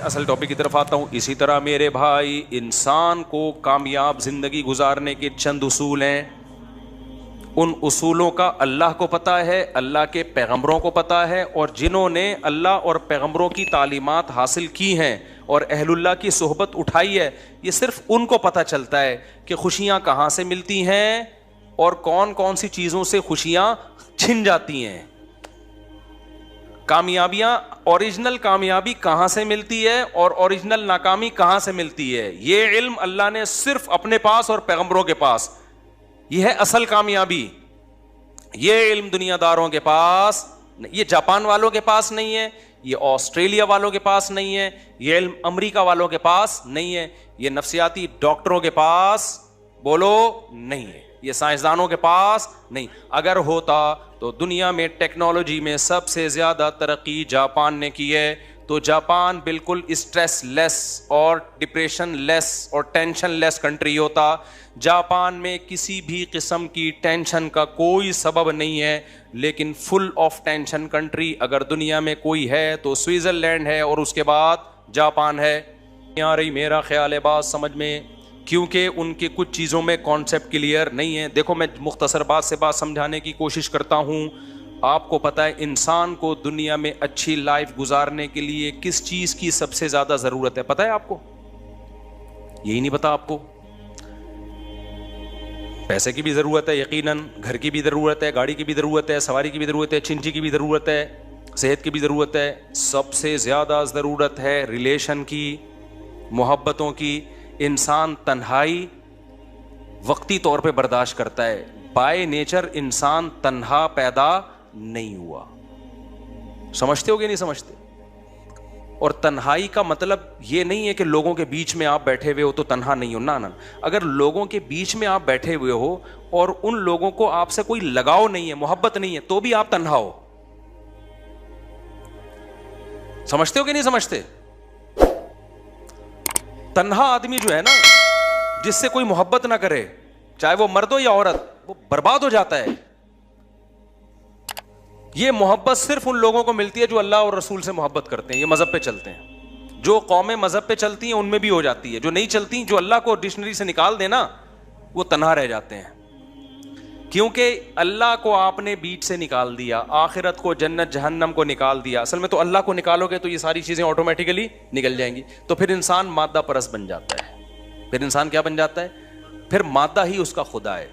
اصل ٹاپک کی طرف آتا ہوں. اسی طرح میرے بھائی انسان کو کامیاب زندگی گزارنے کے چند اصول ہیں. ان اصولوں کا اللہ کو پتہ ہے, اللہ کے پیغمبروں کو پتہ ہے, اور جنہوں نے اللہ اور پیغمبروں کی تعلیمات حاصل کی ہیں اور اہل اللہ کی صحبت اٹھائی ہے, یہ صرف ان کو پتہ چلتا ہے کہ خوشیاں کہاں سے ملتی ہیں اور کون کون سی چیزوں سے خوشیاں چھن جاتی ہیں. کامیابیاں, اوریجنل کامیابی کہاں سے ملتی ہے اور اوریجنل ناکامی کہاں سے ملتی ہے, یہ علم اللہ نے صرف اپنے پاس اور پیغمبروں کے پاس. یہ ہے اصل کامیابی. یہ علم دنیا داروں کے پاس, یہ جاپان والوں کے پاس نہیں ہے, یہ آسٹریلیا والوں کے پاس نہیں ہے, یہ علم امریکہ والوں کے پاس نہیں ہے, یہ نفسیاتی ڈاکٹروں کے پاس بولو نہیں ہے, یہ سائنسدانوں کے پاس نہیں. اگر ہوتا تو دنیا میں ٹیکنالوجی میں سب سے زیادہ ترقی جاپان نے کی ہے, تو جاپان بالکل اسٹریس لیس اور ڈپریشن لیس اور ٹینشن لیس کنٹری ہوتا. جاپان میں کسی بھی قسم کی ٹینشن کا کوئی سبب نہیں ہے, لیکن فل آف ٹینشن کنٹری اگر دنیا میں کوئی ہے تو سوئٹزرلینڈ ہے, اور اس کے بعد جاپان ہے. آ رہی میرا خیال ہے بات سمجھ میں, کیونکہ ان کے کچھ چیزوں میں کانسیپٹ کلیئر نہیں ہے. دیکھو میں مختصر بات سے بات سمجھانے کی کوشش کرتا ہوں. آپ کو پتہ ہے انسان کو دنیا میں اچھی لائف گزارنے کے لیے کس چیز کی سب سے زیادہ ضرورت ہے, پتہ ہے آپ کو؟ یہی نہیں پتا آپ کو؟ پیسے کی بھی ضرورت ہے یقیناً, گھر کی بھی ضرورت ہے, گاڑی کی بھی ضرورت ہے, سواری کی بھی ضرورت ہے, چنچی کی بھی ضرورت ہے, صحت کی بھی ضرورت ہے. سب سے زیادہ ضرورت ہے ریلیشن کی, محبتوں کی. انسان تنہائی وقتی طور پہ برداشت کرتا ہے. بائی نیچر انسان تنہا پیدا نہیں ہوا. سمجھتے ہو کہ نہیں سمجھتے؟ اور تنہائی کا مطلب یہ نہیں ہے کہ لوگوں کے بیچ میں آپ بیٹھے ہوئے ہو تو تنہا نہیں ہو. نہ, اگر لوگوں کے بیچ میں آپ بیٹھے ہوئے ہو اور ان لوگوں کو آپ سے کوئی لگاؤ نہیں ہے, محبت نہیں ہے, تو بھی آپ تنہا ہو. سمجھتے ہو کہ نہیں سمجھتے؟ تنہا آدمی جو ہے نا, جس سے کوئی محبت نہ کرے, چاہے وہ مرد ہو یا عورت, وہ برباد ہو جاتا ہے. یہ محبت صرف ان لوگوں کو ملتی ہے جو اللہ اور رسول سے محبت کرتے ہیں, یہ مذہب پہ چلتے ہیں. جو قومیں مذہب پہ چلتی ہیں ان میں بھی ہو جاتی ہے, جو نہیں چلتی, جو اللہ کو ڈکشنری سے نکال دینا, وہ تنہا رہ جاتے ہیں. کیونکہ اللہ کو آپ نے بیچ سے نکال دیا, آخرت کو, جنت جہنم کو نکال دیا. اصل میں تو اللہ کو نکالو گے تو یہ ساری چیزیں آٹومیٹیکلی نکل جائیں گی. تو پھر انسان مادہ پرست بن جاتا ہے. پھر انسان کیا بن جاتا ہے؟ پھر مادہ ہی اس کا خدا ہے.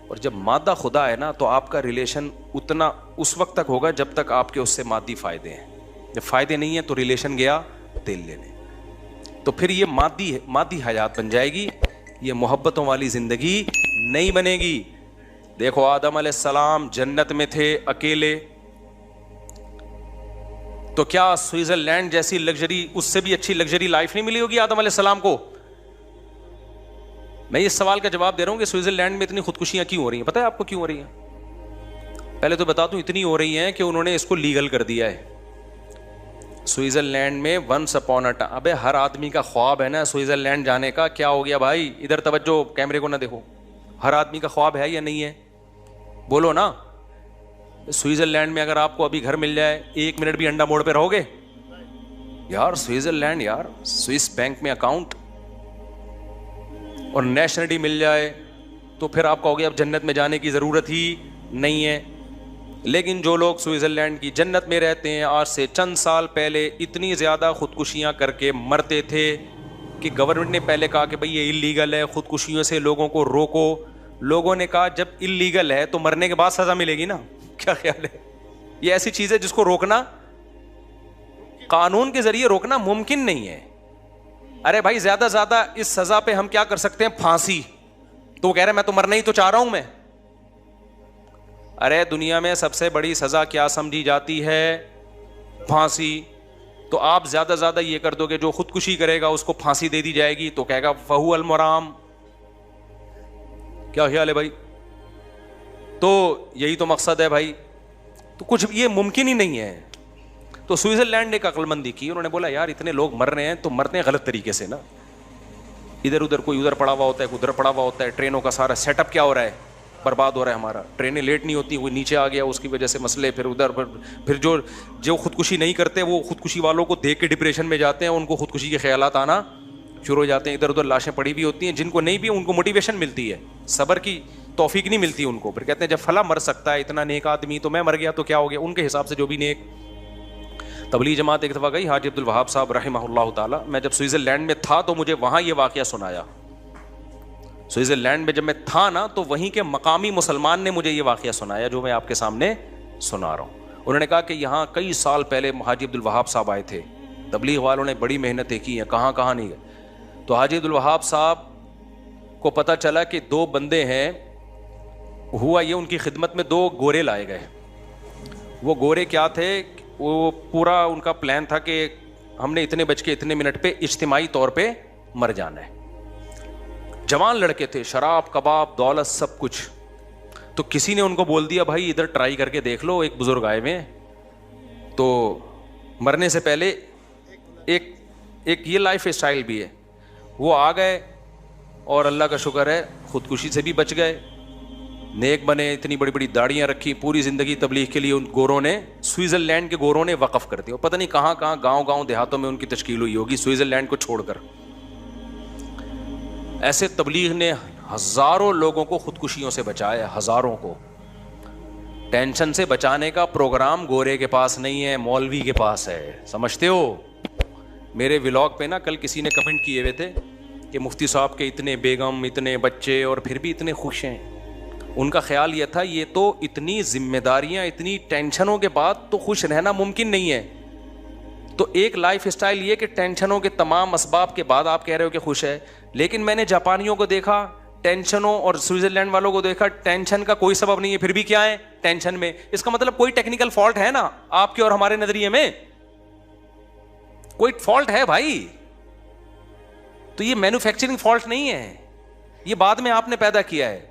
اور جب مادہ خدا ہے نا, تو آپ کا ریلیشن اتنا اس وقت تک ہوگا جب تک آپ کے اس سے مادی فائدے ہیں. جب فائدے نہیں ہیں تو ریلیشن گیا تیل لینے. تو پھر یہ مادی حیات بن جائے گی, یہ محبتوں والی زندگی نہیں بنے گی. دیکھو آدم علیہ السلام جنت میں تھے اکیلے, تو کیا سوئٹزرلینڈ جیسی لگژری, اس سے بھی اچھی لگژری لائف نہیں ملی ہوگی آدم علیہ السلام کو؟ میں اس سوال کا جواب دے رہا ہوں کہ سوئٹزرلینڈ میں اتنی خودکشیاں کیوں ہو رہی ہیں؟ پتہ ہے آپ کو کیوں ہو رہی ہیں؟ پہلے تو بتا دوں, اتنی ہو رہی ہیں کہ انہوں نے اس کو لیگل کر دیا ہے. سوئٹزرلینڈ میں ونس اپون اے ٹائم, ابے ہر آدمی کا خواب ہے نا سوئٹزرلینڈ جانے کا. کیا ہو گیا بھائی, ادھر توجہ, کیمرے کو نہ دیکھو. ہر آدمی کا خواب ہے یا نہیں ہے؟ بولو نا. سوئٹزرلینڈ میں اگر آپ کو ابھی گھر مل جائے, 1 منٹ بھی انڈا موڑ پہ رہو گے؟ یار سوئٹزرلینڈ, یار سوئس بینک میں اکاؤنٹ اور نیشنلٹی مل جائے تو پھر آپ کہو گے اب جنت میں جانے کی ضرورت ہی نہیں ہے. لیکن جو لوگ سوئٹزرلینڈ کی جنت میں رہتے ہیں, آج سے چند سال پہلے اتنی زیادہ خودکشیاں کر کے مرتے تھے کہ گورنمنٹ نے پہلے کہا کہ بھئی یہ اللیگل ہے, خودکشیوں سے لوگوں کو روکو. لوگوں نے کہا جب اللیگل ہے تو مرنے کے بعد سزا ملے گی نا. کیا خیال ہے؟ یہ ایسی چیز ہے جس کو روکنا, قانون کے ذریعے روکنا ممکن نہیں ہے. ارے بھائی زیادہ زیادہ اس سزا پہ ہم کیا کر سکتے ہیں؟ پھانسی. تو وہ کہہ رہے میں تو مرنا ہی تو چاہ رہا ہوں میں. ارے دنیا میں سب سے بڑی سزا کیا سمجھی جاتی ہے؟ پھانسی. تو آپ زیادہ زیادہ یہ کر دو کہ جو خودکشی کرے گا اس کو پھانسی دے دی جائے گی, تو کہے گا فہو المرام. کیا خیال ہے بھائی؟ تو یہی تو مقصد ہے بھائی. تو کچھ یہ ممکن ہی نہیں ہے. تو سوئٹزرلینڈ نے ایک عقل مندی کی, انہوں نے بولا یار اتنے لوگ مر رہے ہیں تو مرتے ہیں غلط طریقے سے نا. ادھر ادھر کوئی ادھر پڑا ہوا ہوتا ہے, کوئی ادھر پڑا ہوا ہوتا ہے, ٹرینوں کا سارا سیٹ اپ کیا ہو رہا ہے, برباد ہو رہا ہے ہمارا. ٹرینیں لیٹ نہیں ہوتی, وہ نیچے آ گیا اس کی وجہ سے مسئلے, پھر ادھر پھر جو خودکشی نہیں کرتے وہ خودکشی والوں کو دیکھ کے ڈپریشن میں جاتے ہیں, ان کو خودکشی کے خیالات آنا شروع ہو جاتے ہیں. ادھر ادھر لاشیں پڑی ہوئی ہوتی ہیں, جن کو نہیں بھی ان کو موٹیویشن ملتی ہے, صبر کی توفیق نہیں ملتی ان کو. پھر کہتے ہیں جب فلاں مر سکتا ہے اتنا نیک آدمی, تو میں مر گیا تو کیا ہو گیا. ان کے حساب سے جو بھی نیک. تبلیغ جماعت ایک دفعہ گئی, حاجی عبد الوہاب صاحب رحمہ اللہ تعالیٰ, میں جب سوئٹزرلینڈ میں تھا تو مجھے وہاں یہ واقعہ سنایا. سوئٹزرلینڈ میں جب میں تھا نا, تو وہیں کے مقامی مسلمان نے مجھے یہ واقعہ سنایا جو میں آپ کے سامنے سنا رہا ہوں. انہوں نے کہا کہ یہاں کئی سال پہلے حاجی عبد الوہاب صاحب آئے تھے, تبلیغ والوں نے بڑی محنتیں کی ہیں, کہاں کہاں نہیں گئے. تو حاجی عبد الوہاب صاحب کو پتہ چلا کہ 2 بندے ہیں. ہوا یہ, ان کی خدمت میں 2 گورے لائے گئے. وہ گورے کیا تھے, وہ پورا ان کا پلان تھا کہ ہم نے اتنے بج کے اتنے منٹ پہ اجتماعی طور پہ مر جانا ہے. جوان لڑکے تھے, شراب کباب دولت سب کچھ. تو کسی نے ان کو بول دیا بھائی ادھر ٹرائی کر کے دیکھ لو, ایک بزرگ آئے ہوئے, تو مرنے سے پہلے ایک یہ لائف اسٹائل بھی ہے. وہ آ گئے اور اللہ کا شکر ہے خودکشی سے بھی بچ گئے, نیک بنے, اتنی بڑی بڑی داڑیاں رکھی, پوری زندگی تبلیغ کے لیے ان گوروں نے, سوئٹزرلینڈ کے گوروں نے وقف کر دیا. اور پتہ نہیں کہاں کہاں گاؤں دیہاتوں میں ان کی تشکیل ہوئی ہوگی سوئٹزرلینڈ کو چھوڑ کر. ایسے تبلیغ نے ہزاروں لوگوں کو خودکشیوں سے بچایا, ہزاروں کو. ٹینشن سے بچانے کا پروگرام گورے کے پاس نہیں ہے, مولوی کے پاس ہے, سمجھتے ہو. میرے ولاگ پہ نا کل کسی نے کمنٹ کیے ہوئے تھے کہ مفتی صاحب کے اتنے بیگم, اتنے بچے, اور پھر بھی اتنے خوش ہیں. ان کا خیال یہ تھا یہ تو اتنی ذمہ داریاں, اتنی ٹینشنوں کے بعد تو خوش رہنا ممکن نہیں ہے. تو ایک لائف اسٹائل یہ کہ ٹینشنوں کے تمام اسباب کے بعد آپ کہہ رہے ہو کہ خوش ہے. لیکن میں نے جاپانیوں کو دیکھا ٹینشنوں, اور سوئٹزرلینڈ والوں کو دیکھا ٹینشن کا کوئی سبب نہیں ہے, پھر بھی کیا ہے ٹینشن میں. اس کا مطلب کوئی ٹیکنیکل فالٹ ہے نا آپ کے اور ہمارے نظریے میں, کوئی فالٹ ہے بھائی. تو یہ مینوفیکچرنگ فالٹ نہیں ہے, یہ بعد میں آپ نے پیدا کیا ہے.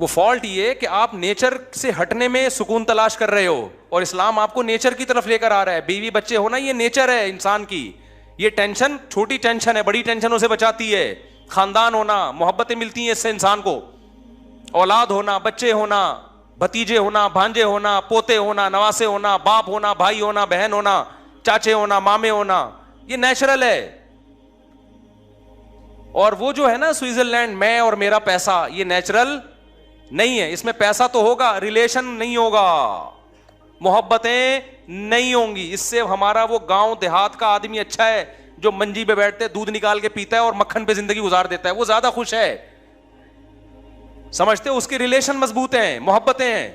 وہ فالٹ یہ کہ آپ نیچر سے ہٹنے میں سکون تلاش کر رہے ہو, اور اسلام آپ کو نیچر کی طرف لے کر آ رہا ہے. بیوی بچے ہونا یہ نیچر ہے انسان کی. یہ ٹینشن چھوٹی ٹینشن ہے, بڑی ٹینشنوں سے بچاتی ہے. خاندان ہونا, محبتیں ملتی ہیں اس سے انسان کو, اولاد ہونا, بچے ہونا, بھتیجے ہونا, بھانجے ہونا, پوتے ہونا, نواسے ہونا, باپ ہونا, بھائی ہونا, بہن ہونا, چاچے ہونا, مامے ہونا, یہ نیچرل ہے. اور وہ جو ہے نا سوئٹزرلینڈ, میں اور میرا پیسہ, یہ نیچرل نہیں ہے. اس میں پیسہ تو ہوگا, ریلیشن نہیں ہوگا, محبتیں نہیں ہوں گی. اس سے ہمارا وہ گاؤں دیہات کا آدمی اچھا ہے جو منجی پہ بیٹھتے دودھ نکال کے پیتا ہے اور مکھن پہ زندگی گزار دیتا ہے, وہ زیادہ خوش ہے. سمجھتے ہو, اس کے ریلیشن مضبوط ہیں, محبتیں ہیں.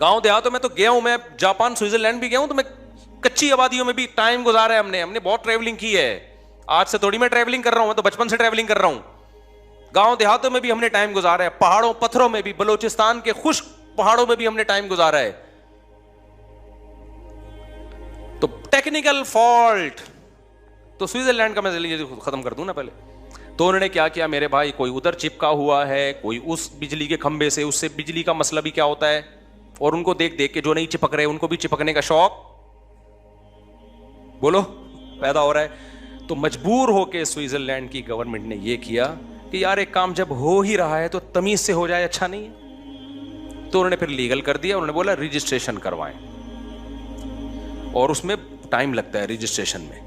گاؤں دیہاتوں میں تو گیا ہوں میں, جاپان سوئٹزرلینڈ بھی گیا ہوں, تو میں کچی آبادیوں میں بھی ٹائم گزارا ہے ہم نے بہت ٹریولنگ کی ہے. آج سے تھوڑی میں ٹریولنگ کر رہا ہوں, میں تو بچپن سے ٹریولنگ کر رہا ہوں. گاؤں دیہاتوں میں بھی ہم نے ٹائم گزارا ہے, پہاڑوں پتھروں میں بھی, بلوچستان کے خشک پہاڑوں میں بھی ہم نے ٹائم گزارا ہے. تو ٹیکنیکل فالٹ تو سوئٹزرلینڈ کا میں ختم کر دوں نا پہلے. تو انہوں نے کیا کیا میرے بھائی, کوئی ادھر چپکا ہوا ہے, کوئی اس بجلی کے کھمبے سے, اس سے بجلی کا مسئلہ بھی کیا ہوتا ہے, اور ان کو دیکھ دیکھ کے جو نہیں چپک رہے ان کو بھی چپکنے کا شوق بولو پیدا ہو رہا ہے. تو مجبور ہو کے سوئٹزرلینڈ کی گورنمنٹ نے یہ کیا کہ یار ایک کام جب ہو ہی رہا ہے تو تمیز سے ہو جائے, اچھا نہیں ہے. تو انہوں نے پھر لیگل کر دیا, انہوں نے بولا رجسٹریشن کروائیں, اور اس میں ٹائم لگتا ہے, رجسٹریشن میں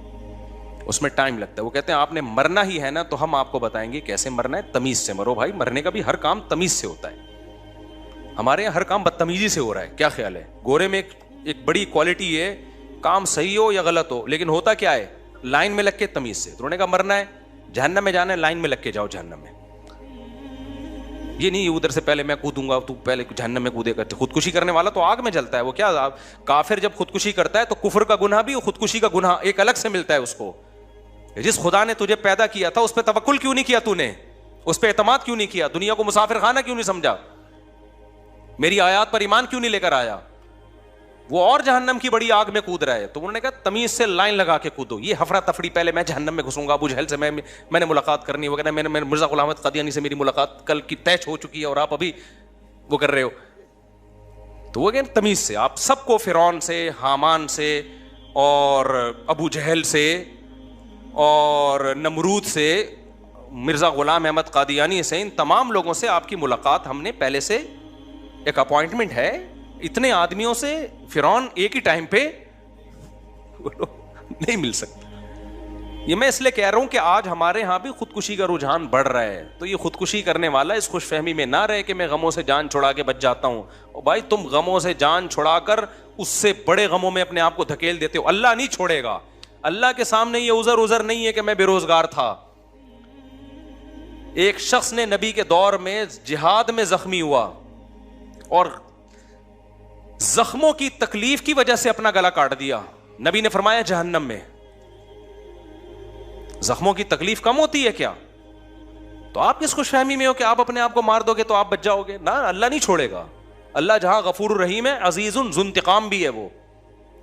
اس میں ٹائم لگتا ہے. وہ کہتے ہیں آپ نے مرنا ہی ہے نا تو ہم آپ کو بتائیں گے کیسے مرنا ہے, تمیز سے مرو بھائی. مرنے کا بھی ہر کام تمیز سے ہوتا ہے, ہمارے یہاں ہر کام بدتمیزی سے ہو رہا ہے. کیا خیال ہے, گورے میں ایک بڑی کوالٹی ہے, کام صحیح ہو یا غلط ہو لیکن ہوتا کیا ہے, لائن میں لگ کے تمیز سے. تو انہوں نے کہا مرنا ہے, جہنم میں جانا ہے, لائن میں لگ کے جاؤ جہنم میں. یہ نہیں ادھر سے پہلے میں کودوں گا تو پہلے جہنم میں کودے گا. خودکشی کرنے والا تو آگ میں جلتا ہے. وہ کیا کافر جب خودکشی کرتا ہے تو کفر کا گناہ بھی, خودکشی کا گناہ ایک الگ سے ملتا ہے اس کو. جس خدا نے تجھے پیدا کیا تھا اس پہ توکل کیوں نہیں کیا, تو نے اس پہ اعتماد کیوں نہیں کیا, دنیا کو مسافر خانہ کیوں نہیں سمجھا, میری آیات پر ایمان کیوں نہیں لے کر آیا, وہ اور جہنم کی بڑی آگ میں کود رہا ہے. تو انہوں نے کہا تمیز سے لائن لگا کے کودو. یہ ہفرا تفری, پہلے میں جہنم میں گھسوں گا, ابو جہل سے میں نے ملاقات کرنی وغیرہ, میں نے مرزا غلام احمد قادیانی سے میری ملاقات کل کی طے ہو چکی ہے اور آپ ابھی وہ کر رہے ہو. تو وہ کہتے تمیز سے, آپ سب کو فرعون سے, حامان سے, اور ابو جہل سے, اور نمرود سے مرزا غلام احمد قادیانی سے ان تمام لوگوں سے آپ کی ملاقات ہم نے پہلے سے ایک اپوائنٹمنٹ ہے. اتنے آدمیوں سے فرعون ایک ہی ٹائم پہ نہیں مل سکتا. یہ میں اس لیے کہہ رہا ہوں کہ آج ہمارے ہاں بھی خودکشی کا رجحان بڑھ رہا ہے, تو یہ خودکشی کرنے والا اس خوش فہمی میں نہ رہے کہ میں غموں سے جان چھڑا کے بچ جاتا ہوں. او بھائی, تم غموں سے جان چھڑا کر اس سے بڑے غموں میں اپنے آپ کو دھکیل دیتے ہو. اللہ نہیں چھوڑے گا. اللہ کے سامنے یہ عذر نہیں ہے کہ میں بے روزگار تھا. ایک شخص نے نبی کے دور میں جہاد میں زخمی ہوا اور زخموں کی تکلیف کی وجہ سے اپنا گلا کاٹ دیا. نبی نے فرمایا جہنم میں. زخموں کی تکلیف کم ہوتی ہے کیا؟ تو آپ کس خوش فہمی میں ہو کہ آپ اپنے آپ کو مار دو گے تو آپ بچ جاؤ گے؟ نہ, اللہ نہیں چھوڑے گا. اللہ جہاں غفور الرحیم ہے, عزیز ذو انتقام بھی ہے, وہ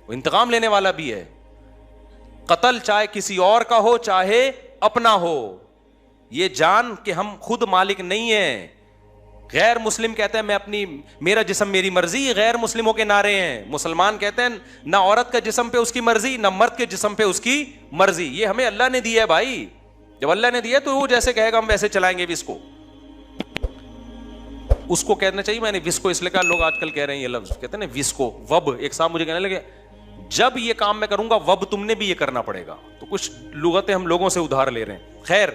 انتقام لینے والا بھی ہے. قتل چاہے کسی اور کا ہو چاہے اپنا ہو, یہ جان کہ ہم خود مالک نہیں ہیں. غیر مسلم کہتے ہیں میرا جسم میری مرضی, غیر مسلموں کے نعرے ہیں. مسلمان کہتے ہیں نہ عورت کا جسم پہ اس کی مرضی, نہ مرد کے جسم پہ اس کی مرضی. یہ ہمیں اللہ نے دیا ہے بھائی. جب اللہ نے دیا تو وہ جیسے کہے گا ہم ویسے چلائیں گے. اس کو کہنا چاہیے, میں نے وسکو اس لیے کہا, لوگ آج کل کہہ رہے ہیں یہ لفظ, کہتے ہیں نا وسکو, وب. ایک صاحب مجھے کہنے لگے جب یہ کام میں کروں گا وب تم نے بھی یہ کرنا پڑے گا. تو کچھ لغتیں ہم لوگوں سے ادھار لے رہے ہیں. خیر,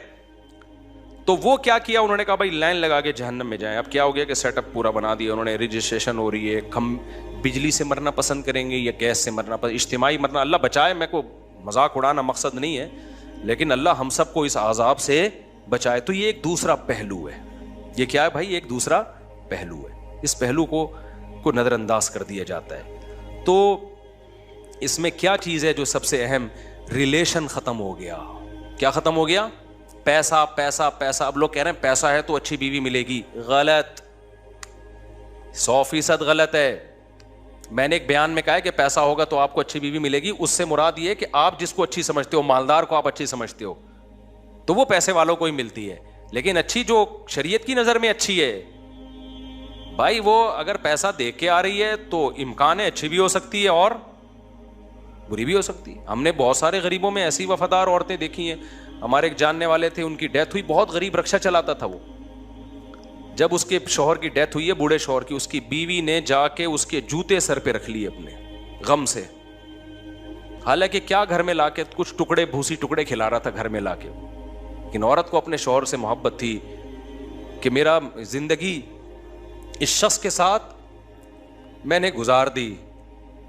تو وہ کیا انہوں نے کہا بھائی لائن لگا کے جہنم میں جائیں. اب کیا ہو گیا کہ سیٹ اپ پورا بنا دیا انہوں نے, رجسٹریشن ہو رہی ہے. ہم بجلی سے مرنا پسند کریں گے یا گیس سے مرنا پسند, اجتماعی مرنا. اللہ بچائے, میں کو مذاق اڑانا مقصد نہیں ہے, لیکن اللہ ہم سب کو اس عذاب سے بچائے. تو یہ ایک دوسرا پہلو ہے. یہ کیا ہے بھائی؟ ایک دوسرا پہلو ہے. اس پہلو کو نظر انداز کر دیا جاتا ہے. تو اس میں کیا چیز ہے جو سب سے اہم؟ ریلیشن ختم ہو گیا. کیا ختم ہو گیا؟ پیسہ پیسہ پیسہ. اب لوگ کہہ رہے ہیں پیسہ ہے تو اچھی بیوی ملے گی. غلط, 100% غلط ہے. میں نے ایک بیان میں کہا ہے کہ پیسہ ہوگا تو آپ کو اچھی بیوی ملے گی. اس سے مراد یہ کہ آپ جس کو اچھی سمجھتے ہو, مالدار کو آپ اچھی سمجھتے ہو, تو وہ پیسے والوں کو ہی ملتی ہے. لیکن اچھی جو شریعت کی نظر میں اچھی ہے بھائی, وہ اگر پیسہ دیکھ کے آ رہی ہے تو امکان ہے اچھی بھی ہو سکتی ہے اور بری بھی ہو سکتی ہے. ہم نے بہت سارے غریبوں میں ایسی وفادار عورتیں دیکھی ہیں. ہمارے ایک جاننے والے تھے, ان کی ڈیتھ ہوئی, بہت غریب رکشا چلاتا تھا وہ. جب اس کے شوہر کی ڈیتھ ہوئی ہے, بوڑھے شوہر کی, اس کی بیوی نے جا کے اس کے جوتے سر پہ رکھ لیے اپنے غم سے. حالانکہ کیا گھر میں لا کے کچھ ٹکڑے, بھوسی ٹکڑے کھلا رہا تھا گھر میں لا کے. لیکن عورت کو اپنے شوہر سے محبت تھی کہ میرا زندگی اس شخص کے ساتھ میں نے گزار دی,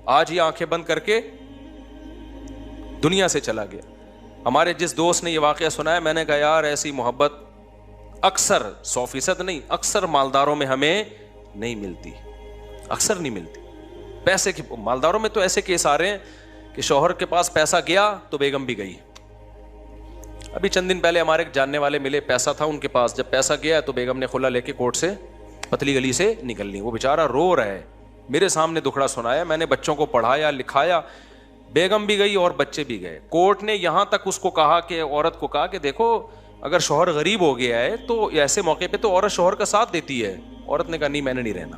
آج یہ آنکھیں بند کر کے دنیا سے چلا گیا. ہمارے جس دوست نے یہ واقعہ سنایا, میں نے کہا یار ایسی محبت اکثر 100% نہیں, اکثر مالداروں میں ہمیں نہیں ملتی, اکثر نہیں ملتی. پیسے کی مالداروں میں تو ایسے کیس آ رہے ہیں کہ شوہر کے پاس پیسہ گیا تو بیگم بھی گئی. ابھی چند دن پہلے ہمارے جاننے والے ملے, پیسہ تھا ان کے پاس, جب پیسہ گیا تو بیگم نے خلا لے کے کورٹ سے پتلی گلی سے نکل لی. وہ بیچارہ رو رہا ہے, میرے سامنے دکھڑا سنایا. میں نے بچوں کو پڑھایا لکھایا, بیگم بھی گئی اور بچے بھی گئے. کورٹ نے یہاں تک اس کو کہا کہ عورت کو کہا کہ دیکھو اگر شوہر غریب ہو گیا ہے تو ایسے موقع پہ تو عورت شوہر کا ساتھ دیتی ہے. عورت نے کہا نہیں میں نے نہیں رہنا.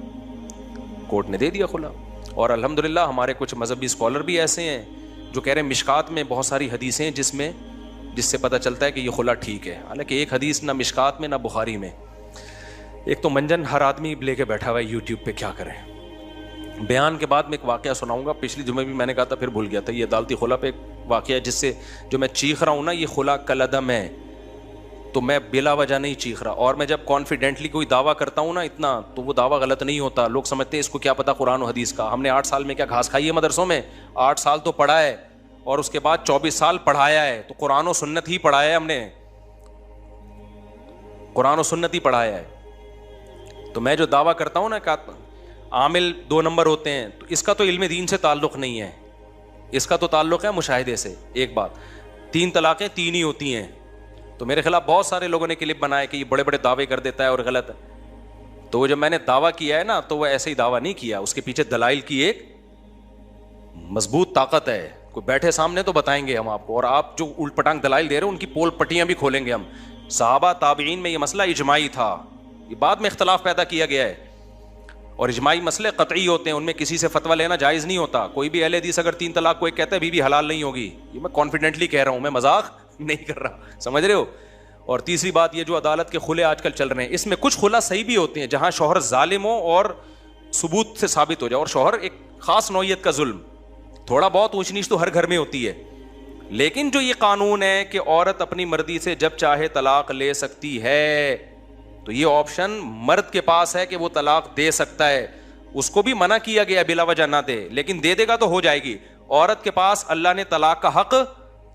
کورٹ نے دے دیا خلا. اور الحمدللہ ہمارے کچھ مذہبی اسکالر بھی ایسے ہیں جو کہہ رہے ہیں مشکات میں بہت ساری حدیثیں ہیں جس سے پتہ چلتا ہے کہ یہ خلا ٹھیک ہے. حالانکہ ایک حدیث نہ مشکات میں نہ بخاری میں. ایک تو منجن ہر آدمی لے کے بیٹھا ہوا ہے یوٹیوب پہ, کیا کریں. بیان کے بعد میں ایک واقعہ سناؤں گا, پچھلی جمعے بھی میں نے کہا تھا پھر بھول گیا تھا. یہ عدالتی خلا پہ ایک واقعہ ہے جس سے جو میں چیخ رہا ہوں نا, یہ خلا کالعدم ہے, تو میں بلا وجہ نہیں چیخ رہا. اور میں جب کانفیڈنٹلی کوئی دعویٰ کرتا ہوں نا اتنا, تو وہ دعویٰ غلط نہیں ہوتا. لوگ سمجھتے ہیں اس کو کیا پتا قرآن و حدیث کا. ہم نے 8 سال میں کیا گھاس کھائی ہے مدرسوں میں؟ 8 سال تو پڑھا ہے اور اس کے بعد 24 سال پڑھایا ہے. تو قرآن و سنت ہی پڑھایا ہے ہم نے, قرآن و سنت ہی پڑھایا ہے. تو میں جو دعویٰ کرتا ہوں نا کہ عامل 2 نمبر ہوتے ہیں, تو اس کا تو علم دین سے تعلق نہیں ہے, اس کا تو تعلق ہے مشاہدے سے. ایک بات, 3 طلاقیں 3 ہی ہوتی ہیں. تو میرے خلاف بہت سارے لوگوں نے کلپ بنائے کہ یہ بڑے بڑے دعوے کر دیتا ہے اور غلط ہے. تو وہ جب میں نے دعویٰ کیا ہے نا, تو وہ ایسے ہی دعویٰ نہیں کیا, اس کے پیچھے دلائل کی ایک مضبوط طاقت ہے. کوئی بیٹھے سامنے تو بتائیں گے ہم آپ کو, اور آپ جو الٹ پٹانگ دلائل دے رہے ہیں ان کی پول پٹیاں بھی کھولیں گے ہم. صحابہ تابعین میں یہ مسئلہ اجماعی تھا, یہ بعد میں اختلاف پیدا کیا گیا ہے. اور اجماعی مسئلے قطعی ہوتے ہیں, ان میں کسی سے فتویٰ لینا جائز نہیں ہوتا. کوئی بھی اہل حدیث اگر 3 طلاق کو ایک کہتا ہے بیوی حلال نہیں ہوگی, یہ میں کانفیڈنٹلی کہہ رہا ہوں, میں مذاق نہیں کر رہا, سمجھ رہے ہو. اور تیسری بات یہ جو عدالت کے خلے آج کل چل رہے ہیں، اس میں کچھ خلا صحیح بھی ہوتے ہیں جہاں شوہر ظالم ہو اور ثبوت سے ثابت ہو جائے، اور شوہر ایک خاص نوعیت کا ظلم، تھوڑا بہت اونچ نیچ تو ہر گھر میں ہوتی ہے، لیکن جو یہ قانون ہے کہ عورت اپنی مرضی سے جب چاہے طلاق لے سکتی ہے، تو یہ آپشن مرد کے پاس ہے کہ وہ طلاق دے سکتا ہے، اس کو بھی منع کیا گیا بلا وجہ نہ دے، لیکن دے دے گا تو ہو جائے گی۔ عورت کے پاس اللہ نے طلاق کا حق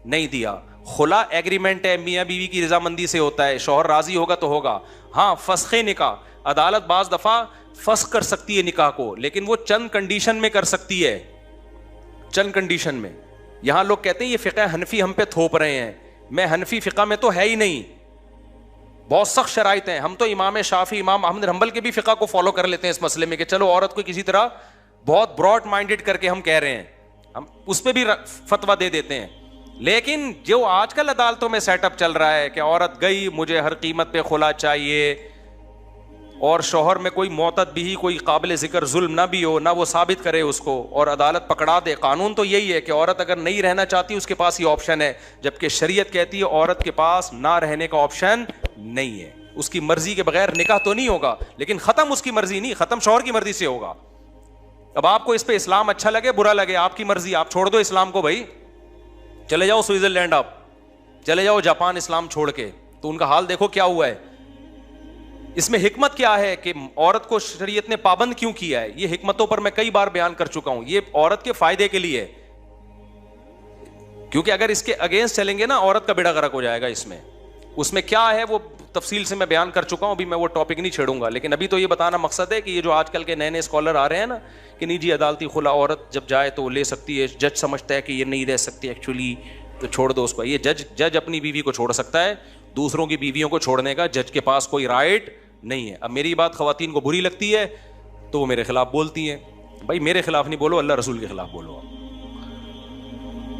نہیں دیا۔ خلا ایگریمنٹ ہے، میاں بیوی کی رضامندی سے ہوتا ہے، شوہر راضی ہوگا تو ہوگا۔ ہاں فسخ نکاح، عدالت بعض دفعہ فسخ کر سکتی ہے نکاح کو، لیکن وہ چند کنڈیشن میں کر سکتی ہے، چند کنڈیشن میں۔ یہاں لوگ کہتے ہیں یہ فقہ حنفی ہم پہ تھوپ رہے ہیں، میں حنفی فقہ میں تو ہے ہی نہیں، بہت سخت شرائط ہیں۔ ہم تو امام شافعی، امام احمد بن حنبل کے بھی فقہ کو فالو کر لیتے ہیں اس مسئلے میں کہ چلو عورت کو کسی طرح بہت براڈ مائنڈڈ کر کے ہم کہہ رہے ہیں، ہم اس پہ بھی فتویٰ دے دیتے ہیں۔ لیکن جو آج کل عدالتوں میں سیٹ اپ چل رہا ہے کہ عورت گئی مجھے ہر قیمت پہ خلا چاہیے، اور شوہر میں کوئی معتد بھی، کوئی قابل ذکر ظلم نہ بھی ہو، نہ وہ ثابت کرے اس کو، اور عدالت پکڑا دے۔ قانون تو یہی ہے کہ عورت اگر نہیں رہنا چاہتی اس کے پاس یہ آپشن ہے، جبکہ شریعت کہتی ہے عورت کے پاس نہ رہنے کا آپشن نہیں ہے۔ اس کی مرضی کے بغیر نکاح تو نہیں ہوگا، لیکن ختم اس کی مرضی نہیں، ختم شوہر کی مرضی سے ہوگا۔ اب آپ کو اس پہ اسلام اچھا لگے برا لگے آپ کی مرضی، آپ چھوڑ دو اسلام کو بھائی، چلے جاؤ سوئٹزرلینڈ، آپ چلے جاؤ جاپان اسلام چھوڑ کے، تو ان کا حال دیکھو کیا ہوا ہے۔ اس میں حکمت کیا ہے کہ عورت کو شریعت نے پابند کیوں کیا ہے؟ یہ حکمتوں پر میں کئی بار بیان کر چکا ہوں، یہ عورت کے فائدے کے لیے، کیونکہ اگر اس کے اگینسٹ چلیں گے نا عورت کا بیڑا غرق ہو جائے گا۔ اس میں کیا ہے وہ تفصیل سے میں بیان کر چکا ہوں، ابھی میں وہ ٹاپک نہیں چھیڑوں گا، لیکن ابھی تو یہ بتانا مقصد ہے کہ یہ جو آج کل کے نئے نئے اسکالر آ رہے ہیں نا کہ نہیں جی عدالتی خلا عورت جب جائے تو لے سکتی ہے، جج سمجھتا ہے کہ یہ نہیں رہ سکتی ایکچولی تو چھوڑ دو اس کو۔ یہ جج اپنی بیوی کو چھوڑ سکتا ہے، دوسروں کی بیویوں کو چھوڑنے کا جج کے پاس کوئی رائٹ نہیں ہے۔ اب میری بات خواتین کو بری لگتی ہے تو وہ میرے خلاف بولتی ہیں، بھائی میرے خلاف نہیں بولو، اللہ رسول کے خلاف بولو،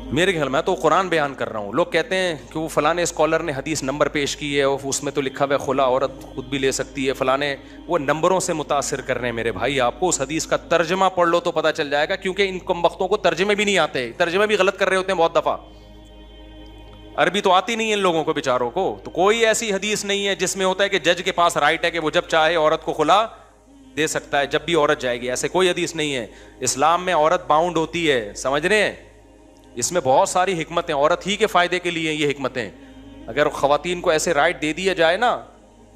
میرے خیال میں تو قرآن بیان کر رہا ہوں۔ لوگ کہتے ہیں کہ وہ فلانے اسکالر نے حدیث نمبر پیش کی ہے اور اس میں تو لکھا ہوا ہے خلا عورت خود بھی لے سکتی ہے، فلانے وہ نمبروں سے متاثر کر رہے ہیں۔ میرے بھائی آپ کو اس حدیث کا ترجمہ پڑھ لو تو پتہ چل جائے گا، کیونکہ ان کم وقتوں کو ترجمے بھی نہیں آتے، ترجمے بھی غلط کر رہے ہوتے ہیں بہت دفعہ، عربی تو آتی نہیں ہے ان لوگوں کو بیچاروں کو۔ تو کوئی ایسی حدیث نہیں ہے جس میں ہوتا ہے کہ جج کے پاس رائٹ ہے کہ وہ جب چاہے عورت کو خلا دے سکتا ہے جب بھی عورت جائے گی، ایسے کوئی حدیث نہیں ہے۔ اسلام میں عورت باؤنڈ ہوتی ہے، سمجھ رہے ہیں؟ اس میں بہت ساری حکمتیں عورت ہی کے فائدے کے لیے یہ حکمتیں۔ اگر خواتین کو ایسے رائٹ دے دیا جائے نا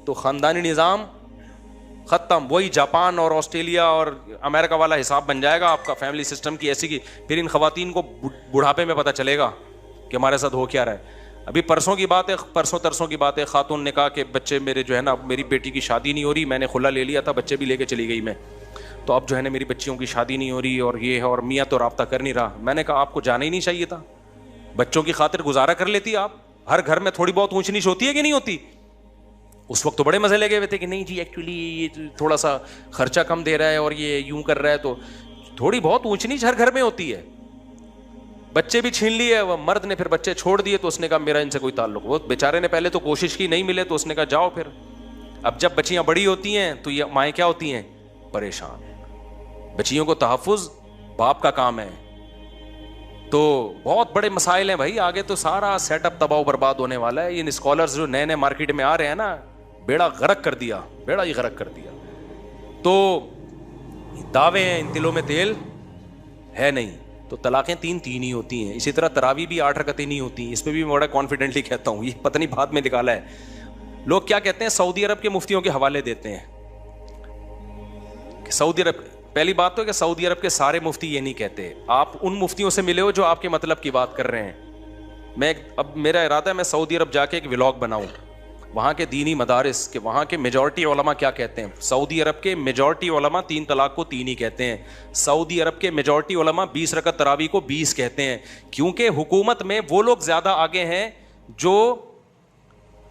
تو خاندانی نظام ختم، وہی جاپان اور آسٹریلیا اور امریکہ والا حساب بن جائے گا آپ کا فیملی سسٹم کی ایسی کی۔ پھر ان خواتین کو بڑھاپے میں پتہ چلے گا کہ ہمارے ساتھ ہو کیا رہا ہے۔ ابھی پرسوں کی بات ہے، پرسوں ترسوں کی بات ہے، خاتون نے کہا کہ بچے میرے جو ہے نا، میری بیٹی کی شادی نہیں ہو رہی، میں نے خلا لے لیا تھا، بچے بھی لے کے چلی گئی میں، تو اب جو ہے نا میری بچیوں کی شادی نہیں ہو رہی اور یہ ہے، اور میاں تو رابطہ کر نہیں رہا۔ میں نے کہا آپ کو جانا ہی نہیں چاہیے تھا، بچوں کی خاطر گزارا کر لیتی آپ۔ ہر گھر میں تھوڑی بہت اونچ نیچ ہوتی ہے کہ نہیں ہوتی؟ اس وقت تو بڑے مزے لگے ہوئے تھے کہ نہیں جی ایکچولی یہ تھوڑا سا خرچہ کم دے رہا ہے اور یہ یوں کر رہا ہے، تو تھوڑی بہت اونچ نیچ ہر گھر میں ہوتی ہے۔ بچے بھی چھین لیے، وہ مرد نے پھر بچے چھوڑ دیے، تو اس نے کہا میرا ان سے کوئی تعلق، وہ بیچارے نے پہلے تو کوشش کی نہیں ملے تو اس نے کہا جاؤ پھر۔ اب جب بچیاں بڑی ہوتی ہیں تو یہ مائیں کیا ہوتی ہیں؟ پریشان۔ بچیوں کو تحفظ باپ کا کام ہے، تو بہت بڑے مسائل ہیں بھائی، آگے تو سارا سیٹ اپ تباہ و برباد ہونے والا ہے۔ ان اسکالرز جو نئے نئے مارکیٹ میں آ رہے ہیں نا، بیڑا غرق کر دیا، بیڑا ہی غرق کر دیا۔ تو دعوے ہیں، ان دلوں میں تیل ہے نہیں، تو طلاقیں تین ہی ہوتی ہیں۔ اسی طرح تراویح بھی 8 رکعتیں نہیں ہوتی، اس پہ بھی میں بڑا کانفیڈنٹلی کہتا ہوں، یہ پتہ نہیں بعد میں نکالا ہے۔ لوگ کیا کہتے ہیں، سعودی عرب کے مفتیوں کے حوالے دیتے ہیں کہ سعودی عرب، پہلی بات تو کہ سعودی عرب کے سارے مفتی یہ نہیں کہتے، آپ ان مفتیوں سے ملے ہو جو آپ کے مطلب کی بات کر رہے ہیں۔ اب میرا ارادہ ہے میں سعودی عرب جا کے ایک ولاگ بناؤں، وہاں کے دینی مدارس کے وہاں کے میجورٹی علماء کیا کہتے ہیں۔ سعودی عرب کے میجورٹی علماء 3 طلاق کو 3 ہی کہتے ہیں، سعودی عرب کے میجورٹی علماء 20 رکعت تراویح کو 20 کہتے ہیں، کیونکہ حکومت میں وہ لوگ زیادہ آگے ہیں جو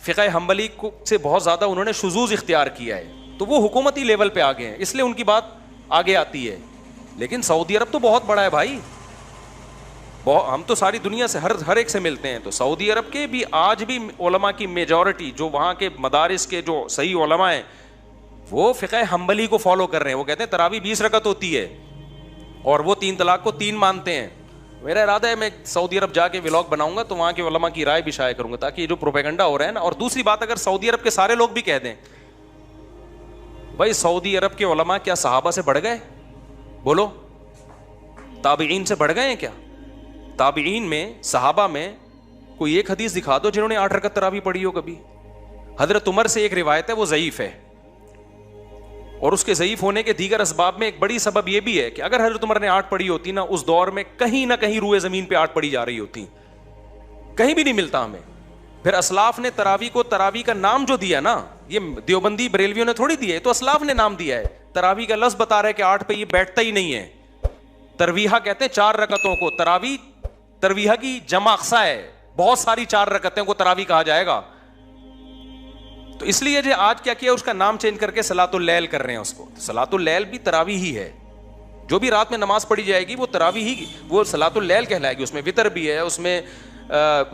فقہ حنبلی سے بہت زیادہ انہوں نے شذوذ اختیار کیا ہے، تو وہ حکومتی لیول پہ آگے ہیں، اس لیے ان کی بات آگے آتی ہے۔ لیکن سعودی عرب تو بہت بڑا ہے بھائی، ہم تو ساری دنیا سے ہر ایک سے ملتے ہیں، تو سعودی عرب کے بھی آج بھی علماء کی میجورٹی جو وہاں کے مدارس کے جو صحیح علماء ہیں وہ فقہ حنبلی کو فالو کر رہے ہیں، وہ کہتے ہیں تراویح 20 رکعت ہوتی ہے اور وہ 3 طلاق کو 3 مانتے ہیں۔ میرا ارادہ ہے میں سعودی عرب جا کے ولاگ بناؤں گا تو وہاں کے علماء کی رائے بھی شائع کروں گا, تاکہ یہ جو پروپیگنڈا ہو رہا ہے نا. اور دوسری بات, اگر سعودی عرب کے سارے لوگ بھی کہہ دیں بھائی سعودی عرب کے علماء کیا صحابہ سے بڑھ گئے؟ بولو, تابعین سے بڑھ گئے ہیں کیا؟ تابعین میں, صحابہ میں کوئی ایک حدیث دکھا دو جنہوں نے 8 رکعت تراویح پڑھی ہو کبھی. حضرت عمر سے ایک روایت ہے, وہ ضعیف ہے, اور اس کے ضعیف ہونے کے دیگر اسباب میں ایک بڑی سبب یہ بھی ہے کہ اگر حضرت عمر نے 8 پڑھی ہوتی نا, اس دور میں کہیں نہ کہیں روئے زمین پہ 8 پڑھی جا رہی ہوتی, کہیں بھی نہیں ملتا ہمیں. پھر اسلاف نے تراویح کو, تراویح کا نام جو دیا نا, یہ دیوبندی بریلویوں نے تھوڑی دیا ہے, تو اسلاف نے نام دیا ہے. تراویح کا لفظ بتا رہا ہے کہ 8 پہ یہ بیٹھتا ہی نہیں ہے. ترویحہ کہتے ہیں 4 رکعتوں کو, تراویح ترویحہ کی جمع اقصا ہے, بہت ساری 4 رکعتوں کو تراویح کہا جائے گا. تو اس لیے جو آج کیا کیا, اس کا نام چینج کر کے صلاۃ اللیل کر رہے ہیں اس کو. صلاۃ اللیل بھی تراویح ہی ہے, جو بھی رات میں نماز پڑھی جائے گی وہ تراویح ہی, وہ صلاۃ اللیل کہلائے گی. اس میں وتر بھی ہے, اس میں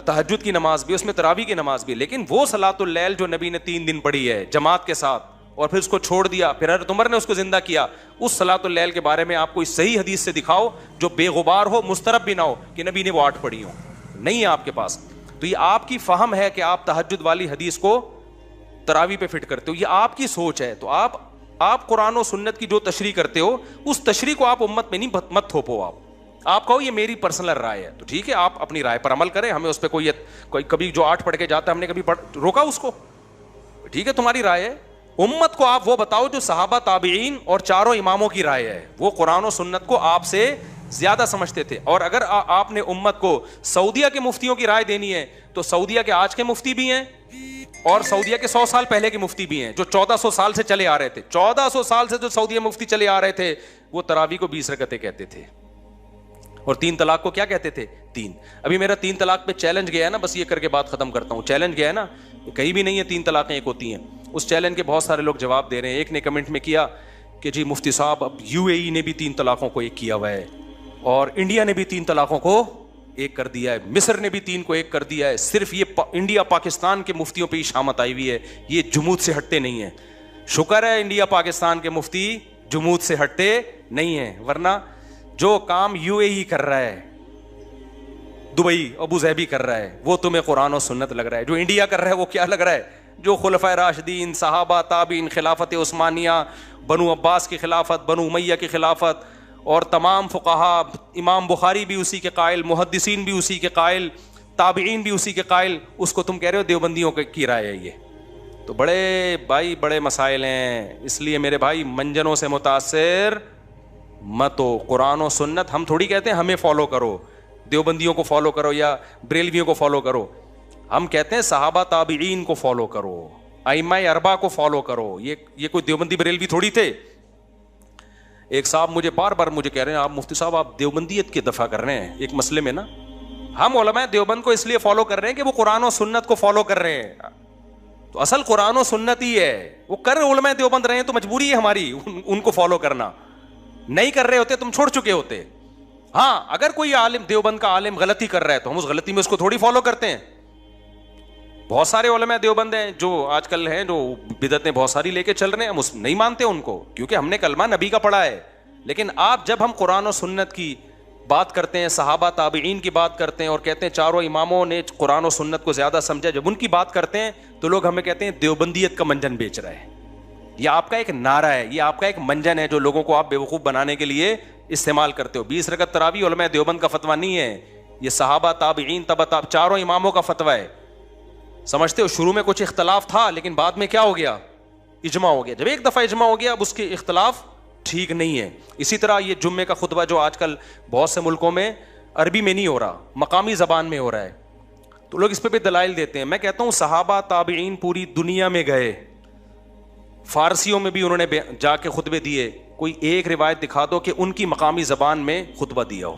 تہجد کی نماز بھی, اس میں تراویح کی نماز بھی. لیکن وہ صلاۃ اللیل جو نبی نے 3 دن پڑھی ہے جماعت کے ساتھ اور پھر اس کو چھوڑ دیا, پھر حضرت عمر نے اس کو زندہ کیا, اس صلاۃ اللیل کے بارے میں آپ کوئی صحیح حدیث سے دکھاؤ جو بے غبار ہو, مسترب بھی نہ ہو کہ نبی نے وہ 8 پڑھی ہو. نہیں ہے آپ کے پاس. تو یہ آپ کی فہم ہے کہ آپ تہجد والی حدیث کو تراویح پہ فٹ کرتے ہو, یہ آپ کی سوچ ہے. تو آپ قرآن و سنت کی جو تشریح کرتے ہو, اس تشریح کو آپ امت میں نہیں مت تھوپو. آپ کہو یہ میری پرسنل رائے ہے, تو ٹھیک ہے, آپ اپنی رائے پر عمل کریں. ہمیں اس پہ کوئی کبھی جو 8 پڑھ کے جاتا ہے ہم نے کبھی روکا اس کو, ٹھیک ہے, تمہاری رائے ہے. امت کو آپ وہ بتاؤ جو صحابہ, تابعین اور 4 اماموں کی رائے ہے. وہ قرآن و سنت کو آپ سے زیادہ سمجھتے تھے. اور اگر آپ نے امت کو سعودیہ کے مفتیوں کی رائے دینی ہے تو سعودیہ کے آج کے مفتی بھی ہیں اور سعودیہ کے 100 سال پہلے کے مفتی بھی ہیں جو 1400 سال سے چلے آ رہے تھے. 1400 سال سے جو سعودیہ مفتی چلے آ رہے تھے وہ تراویح کو 20 رکعتیں کہتے تھے, اور 3 طلاق کو کیا کہتے تھے؟ 3. ابھی میرا 3 طلاق پہ چیلنج گیا ہے نا, بس یہ کر کے بات ختم کرتا ہوں. چیلنج گیا ہے نا, کہیں بھی نہیں ہے 3 طلاقیں ایک ہوتی ہیں. اس چیلنج کے بہت سارے لوگ جواب دے رہے ہیں. ایک نے کمنٹ میں کیا کہ جی مفتی صاحب اب UAE نے بھی 3 طلاقوں کو ایک کیا ہوا ہے, اور انڈیا نے بھی 3 طلاقوں کو ایک کر دیا ہے, مصر نے بھی 3 کو ایک کر دیا ہے. صرف یہ انڈیا پاکستان کے مفتیوں پہ ہی شامت آئی ہوئی ہے, یہ جمود سے ہٹتے نہیں ہیں. شکر ہے انڈیا پاکستان کے مفتی جمود سے ہٹتے نہیں ہیں, ورنہ جو کام UAE کر رہا ہے, دبئی ابو ظہبی کر رہا ہے, وہ تمہیں قرآن و سنت لگ رہا ہے. جو انڈیا کر رہا ہے وہ کیا لگ رہا ہے؟ جو خلفائے راشدین, صحابہ, تابعین, خلافت عثمانیہ, بنو عباس کی خلافت, بنو امیہ کی خلافت, اور تمام فقہا, امام بخاری بھی اسی کے قائل, محدثین بھی اسی کے قائل, تابعین بھی اسی کے قائل, اس کو تم کہہ رہے ہو دیوبندیوں کی رائے ہے یہ. تو بڑے مسائل ہیں. اس لیے میرے بھائی منجنوں سے متاثر مت ہو. قرآن و سنت ہم تھوڑی کہتے ہیں ہمیں فالو کرو, دیوبندیوں کو فالو کرو یا بریلویوں کو فالو کرو. ہم کہتے ہیں صحابہ تابعین کو فالو کرو, ائمہ اربعہ کو فالو کرو. یہ کوئی دیوبندی بریلوی تھوڑی تھے. ایک صاحب مجھے بار بار کہہ رہے ہیں آپ مفتی صاحب آپ دیوبندیت کی دفاع کر رہے ہیں ایک مسئلے میں نا. ہم علماء دیوبند کو اس لیے فالو کر رہے ہیں کہ وہ قرآن و سنت کو فالو کر رہے ہیں. تو اصل قرآن و سنت ہی ہے, وہ کر علماء دیوبند رہے ہیں تو مجبوری ہے ہماری ان کو فالو کرنا. نہیں کر رہے ہوتے تم چھوڑ چکے ہوتے. ہاں اگر کوئی عالم دیوبند کا عالم غلطی کر رہا ہے تو ہم اس غلطی میں اس کو تھوڑی فالو کرتے ہیں. بہت سارے علماء دیوبند ہیں جو آج کل ہیں جو بدعتیں بہت ساری لے کے چل رہے ہیں, ہم نہیں مانتے ان کو کیونکہ ہم نے کلمہ نبی کا پڑھا ہے. لیکن آپ جب ہم قرآن و سنت کی بات کرتے ہیں, صحابہ تابعین کی بات کرتے ہیں اور کہتے ہیں 4 اماموں نے قرآن و سنت کو زیادہ سمجھا, جب ان کی بات کرتے ہیں تو لوگ ہمیں کہتے ہیں دیوبندیت کا منجن بیچ رہا ہے. یہ آپ کا ایک نعرہ ہے, یہ آپ کا ایک منجن ہے جو لوگوں کو آپ بیوقوف بنانے کے لیے استعمال کرتے ہو. 20 رکعت تراویح علماء دیوبند کا فتویٰ نہیں ہے, یہ صحابہ تابعین تبع 4 اماموں کا فتویٰ ہے. سمجھتے ہو شروع میں کچھ اختلاف تھا لیکن بعد میں کیا ہو گیا؟ اجماع ہو گیا. جب ایک دفعہ اجماع ہو گیا اب اس کے اختلاف ٹھیک نہیں ہے. اسی طرح یہ جمعے کا خطبہ جو آج کل بہت سے ملکوں میں عربی میں نہیں ہو رہا, مقامی زبان میں ہو رہا ہے, تو لوگ اس پہ بھی دلائل دیتے ہیں. میں کہتا ہوں صحابہ تابعین پوری دنیا میں گئے, فارسیوں میں بھی انہوں نے جا کے خطبے دیے. کوئی ایک روایت دکھا دو کہ ان کی مقامی زبان میں خطبہ دیا ہو.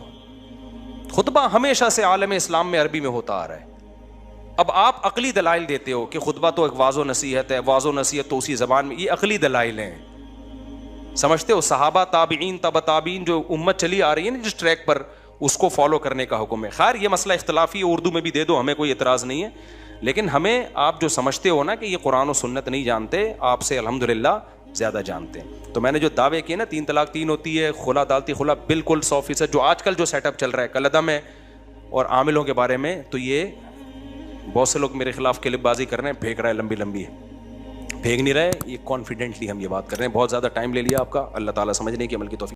خطبہ ہمیشہ سے عالم اسلام میں عربی میں ہوتا آ رہا ہے. اب آپ عقلی دلائل دیتے ہو کہ خطبہ تو ایک واضح و نصیحت ہے, واضح و نصیحت تو اسی زبان میں, یہ عقلی دلائل ہیں. سمجھتے ہو صحابہ تابعین تبع تابعین جو امت چلی آ رہی ہے نا جس ٹریک پر, اس کو فالو کرنے کا حکم ہے. خیر یہ مسئلہ اختلافی ہے, اردو میں بھی دے دو, ہمیں کوئی اعتراض نہیں ہے. لیکن ہمیں آپ جو سمجھتے ہو نا کہ یہ قرآن و سنت نہیں جانتے, آپ سے الحمدللہ زیادہ جانتے ہیں. تو میں نے جو دعوے کیے نا 3 طلاق 3 ہوتی ہے, خلا دالتی خلا, بالکل 100% جو آج کل جو سیٹ اپ چل رہا ہے کلعدم ہے اور عاملوں کے بارے میں, تو یہ بہت سے لوگ میرے خلاف کلپ بازی کر رہے ہیں, پھینک رہا ہے لمبی لمبی, پھینک نہیں رہے, یہ کانفیڈنٹلی ہم یہ بات کر رہے ہیں. بہت زیادہ ٹائم لے لیا آپ کا, اللہ تعالیٰ سمجھنے کی عمل کی توفیق.